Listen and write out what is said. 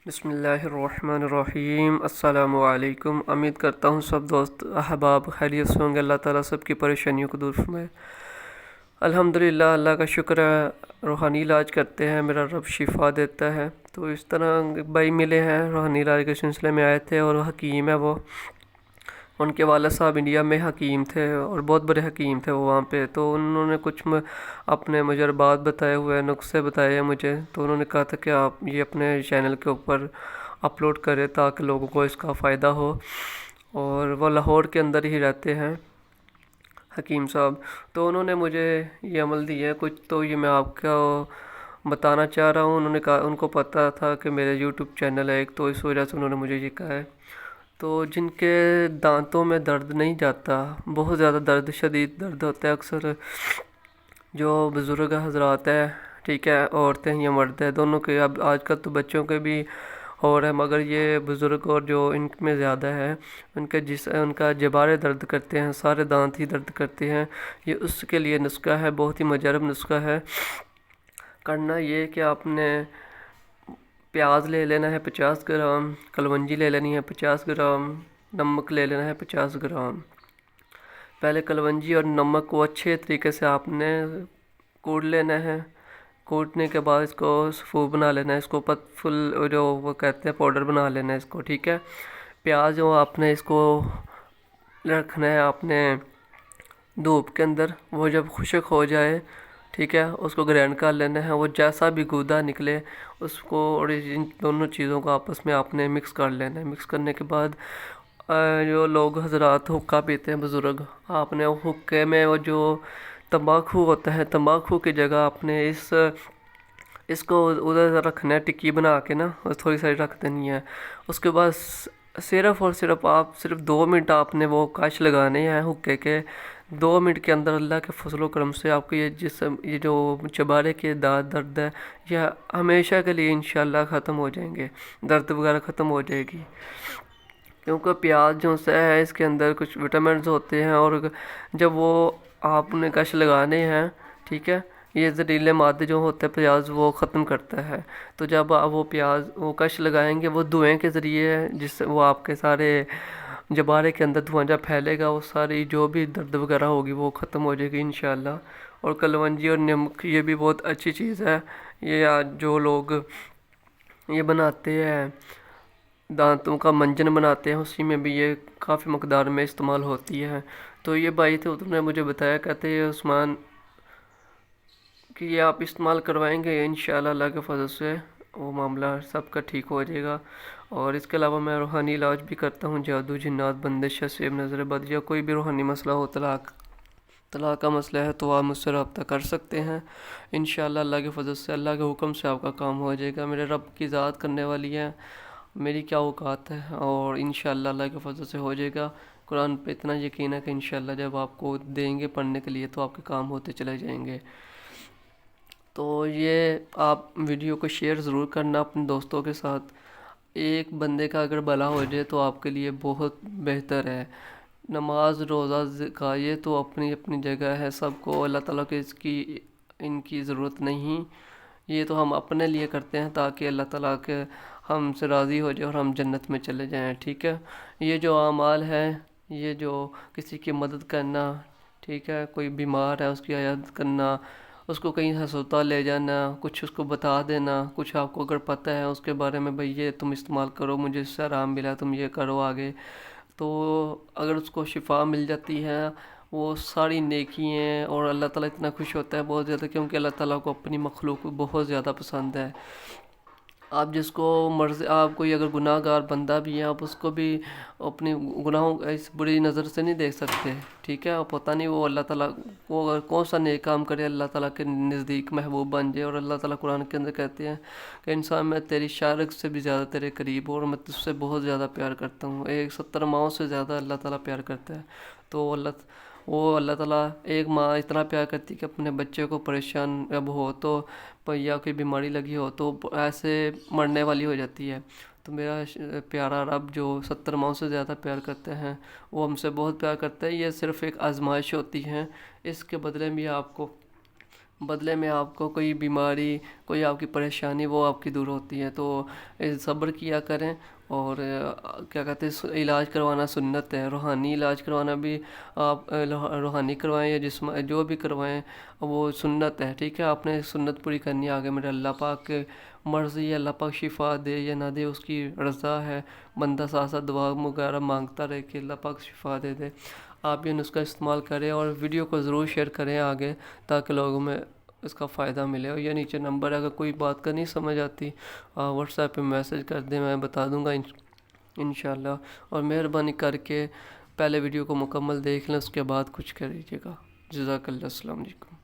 بسم اللہ الرحمن الرحیم۔ السلام علیکم۔ امید کرتا ہوں سب دوست احباب خیریت سے ہوں گے۔ اللہ تعالیٰ سب کی پریشانیوں کو دور فرمائے۔ الحمدللہ، اللہ کا شکر ہے۔ روحانی علاج کرتے ہیں، میرا رب شفا دیتا ہے۔ تو اس طرح بھائی ملے ہیں، روحانی علاج کے سلسلے میں آئے تھے، اور حکیم ہے وہ، ان کے والد صاحب انڈیا میں حکیم تھے اور بہت بڑے حکیم تھے وہ وہاں پہ۔ تو انہوں نے کچھ اپنے مجربات بتائے ہوئے، نسخے بتائے ہیں مجھے۔ تو انہوں نے کہا تھا کہ آپ یہ اپنے چینل کے اوپر اپلوڈ کریں تاکہ لوگوں کو اس کا فائدہ ہو، اور وہ لاہور کے اندر ہی رہتے ہیں حکیم صاحب۔ تو انہوں نے مجھے یہ عمل دی ہے کچھ، تو یہ میں آپ کو بتانا چاہ رہا ہوں۔ انہوں نے کہا ان کو پتہ تھا کہ میرے یوٹیوب چینل ہے ایک، تو اس وجہ سے انہوں نے مجھے یہ کہا ہے۔ تو جن کے دانتوں میں درد نہیں جاتا، بہت زیادہ درد، شدید درد ہوتا ہے، اکثر جو بزرگ حضرات ہیں، ٹھیک ہے، عورتیں یا مرد ہیں دونوں کے، اب آج کل تو بچوں کے بھی ہو رہا ہے، مگر یہ بزرگ اور جو ان میں زیادہ ہے، ان کا جبارے درد کرتے ہیں، سارے دانت ہی درد کرتے ہیں۔ یہ اس کے لیے نسخہ ہے، بہت ہی مجرب نسخہ ہے۔ کرنا یہ کہ آپ نے پیاز لے لینا ہے 50 گرام، کلونجی لے لینی ہے 50 گرام، نمک لے لینا ہے 50 گرام۔ پہلے کلونجی اور نمک کو اچھے طریقے سے آپ نے کوٹ لینا ہے۔ کوٹنے کے بعد اس کو صفو بنا لینا ہے، اس کو فل جو وہ کہتے ہیں پاؤڈر بنا لینا ہے اس کو، ٹھیک ہے۔ پیاز جو آپ نے اس کو رکھنا ہے آپ نے دھوپ کے اندر، وہ جب خشک ہو جائے، ٹھیک ہے، اس کو گرینڈ کر لینا ہے، وہ جیسا بھی گودا نکلے اس کو، اور ان دونوں چیزوں کو آپس میں آپ نے مکس کر لینا ہے۔ مکس کرنے کے بعد جو لوگ حضرات حکا پیتے ہیں بزرگ، آپ نے حکے میں وہ جو تمباکو ہوتا ہے، تمباکو کی جگہ آپ نے اس کو ادھر رکھنا ہے، ٹکی بنا کے نا تھوڑی ساری رکھ دینی ہے۔ اس کے بعد صرف اور صرف آپ 2 منٹ آپ نے وہ کش لگانے ہیں حکے کے۔ 2 منٹ کے اندر اللہ کے فضل و کرم سے آپ کو یہ جو چبارے کے درد ہے، یہ ہمیشہ کے لیے انشاءاللہ ختم ہو جائیں گے، درد وغیرہ ختم ہو جائے گی۔ کیونکہ پیاز جو ہے اس کے اندر کچھ وٹامنز ہوتے ہیں، اور جب وہ آپ نے کش لگانے ہیں، ٹھیک ہے، یہ زہریلے مادے جو ہوتے ہیں پیاز وہ ختم کرتا ہے۔ تو جب آپ وہ کش لگائیں گے، وہ دھوئیں کے ذریعے، جس سے وہ آپ کے سارے جبارے کے اندر دھواں جب پھیلے گا، وہ ساری جو بھی درد وغیرہ ہوگی وہ ختم ہو جائے گی انشاءاللہ۔ اور کلونجی اور نمک یہ بھی بہت اچھی چیز ہے۔ یہ جو لوگ یہ بناتے ہیں، دانتوں کا منجن بناتے ہیں، اسی میں بھی یہ کافی مقدار میں استعمال ہوتی ہے۔ تو یہ بھائی تھے، انہوں نے مجھے بتایا، کہتے ہیں عثمان کہ یہ آپ استعمال کروائیں گے انشاءاللہ اللہ کے فضل سے وہ معاملہ سب کا ٹھیک ہو جائے گا۔ اور اس کے علاوہ میں روحانی علاج بھی کرتا ہوں، جادو، جنات، بندش، سیب، نظر بد، یا کوئی بھی روحانی مسئلہ ہو، طلاق کا مسئلہ ہے، تو آپ مجھ سے رابطہ کر سکتے ہیں انشاءاللہ اللہ کے فضل سے، اللہ کے حکم سے آپ کا کام ہو جائے گا۔ میرے رب کی ذات کرنے والی ہے، میری کیا اوقات ہے، اور انشاءاللہ اللہ کے فضل سے ہو جائے گا۔ قرآن پہ اتنا یقین ہے کہ انشاءاللہ جب آپ کو دیں گے پڑھنے کے لیے تو آپ کے کام ہوتے چلے جائیں گے۔ تو یہ آپ ویڈیو کو شیئر ضرور کرنا اپنے دوستوں کے ساتھ۔ ایک بندے کا اگر بھلا ہو جائے تو آپ کے لیے بہت بہتر ہے۔ نماز، روزہ، زکوٰۃ یہ تو اپنی اپنی جگہ ہے، سب کو اللہ تعالیٰ کے ان کی ضرورت نہیں۔ یہ تو ہم اپنے لیے کرتے ہیں تاکہ اللہ تعالیٰ کے ہم سے راضی ہو جائے اور ہم جنت میں چلے جائیں، ٹھیک ہے۔ یہ جو اعمال ہے، یہ جو کسی کی مدد کرنا، ٹھیک ہے، کوئی بیمار ہے اس کی عیادت کرنا، اس کو کہیں ہسپتال لے جانا، کچھ اس کو بتا دینا، کچھ آپ کو اگر پتہ ہے اس کے بارے میں، بھئی یہ تم استعمال کرو، مجھے اس سے آرام ملا، تم یہ کرو آگے، تو اگر اس کو شفا مل جاتی ہے، وہ ساری نیکی ہیں، اور اللہ تعالیٰ اتنا خوش ہوتا ہے بہت زیادہ، کیونکہ اللہ تعالیٰ کو اپنی مخلوق بہت زیادہ پسند ہے۔ آپ جس کو مرضی، آپ کوئی اگر گناہ گار بندہ بھی ہے، آپ اس کو بھی اپنی گناہوں اس بری نظر سے نہیں دیکھ سکتے، ٹھیک ہے۔ پتہ نہیں وہ اللہ تعالیٰ کو اگر کون سا نیک کام کرے اللہ تعالیٰ کے نزدیک محبوب بن جائے، اور اللہ تعالیٰ قرآن کے اندر کہتے ہیں کہ انسان میں تیری شارک سے بھی زیادہ تیرے قریب ہوں، اور میں تجھ سے بہت زیادہ پیار کرتا ہوں۔ 70 ماؤں سے زیادہ اللہ تعالیٰ پیار کرتا ہے۔ تو اللہ تعالیٰ ایک ماں اتنا پیار کرتی ہے کہ اپنے بچے کو پریشان اب ہو تو، یا کوئی بیماری لگی ہو تو ایسے مرنے والی ہو جاتی ہے، تو میرا پیارا رب جو 70 ماؤں سے زیادہ پیار کرتے ہیں، وہ ہم سے بہت پیار کرتا ہے۔ یہ صرف ایک آزمائش ہوتی ہے، اس کے بدلے میں آپ کو بدلے میں آپ کو کوئی بیماری، کوئی آپ کی پریشانی وہ آپ کی دور ہوتی ہے۔ تو صبر کیا کریں، اور کیا کہتے ہیں علاج کروانا سنت ہے، روحانی علاج کروانا بھی آپ روحانی کروائیں یا جسم جو بھی کروائیں وہ سنت ہے، ٹھیک ہے۔ آپ نے سنت پوری کرنی ہے، آگے میرے اللہ پاک کے مرضی ہے، اللہ پاک شفا دے یا نہ دے اس کی رضا ہے، بندہ ساتھ ساتھ دعا وغیرہ مانگتا رہے کہ اللہ پاک شفا دے دے۔ آپ یہ نسخہ استعمال کریں اور ویڈیو کو ضرور شیئر کریں آگے، تاکہ لوگوں میں اس کا فائدہ ملے۔ اور یہ نیچے نمبر ہے، اگر کوئی بات کا نہیں سمجھ آتی واٹس ایپ پہ میسج کر دیں، میں بتا دوں گا انشاءاللہ۔ اور مہربانی کر کے پہلے ویڈیو کو مکمل دیکھ لیں، اس کے بعد کچھ کریجیے گا۔ جزاک اللہ، السلام علیکم۔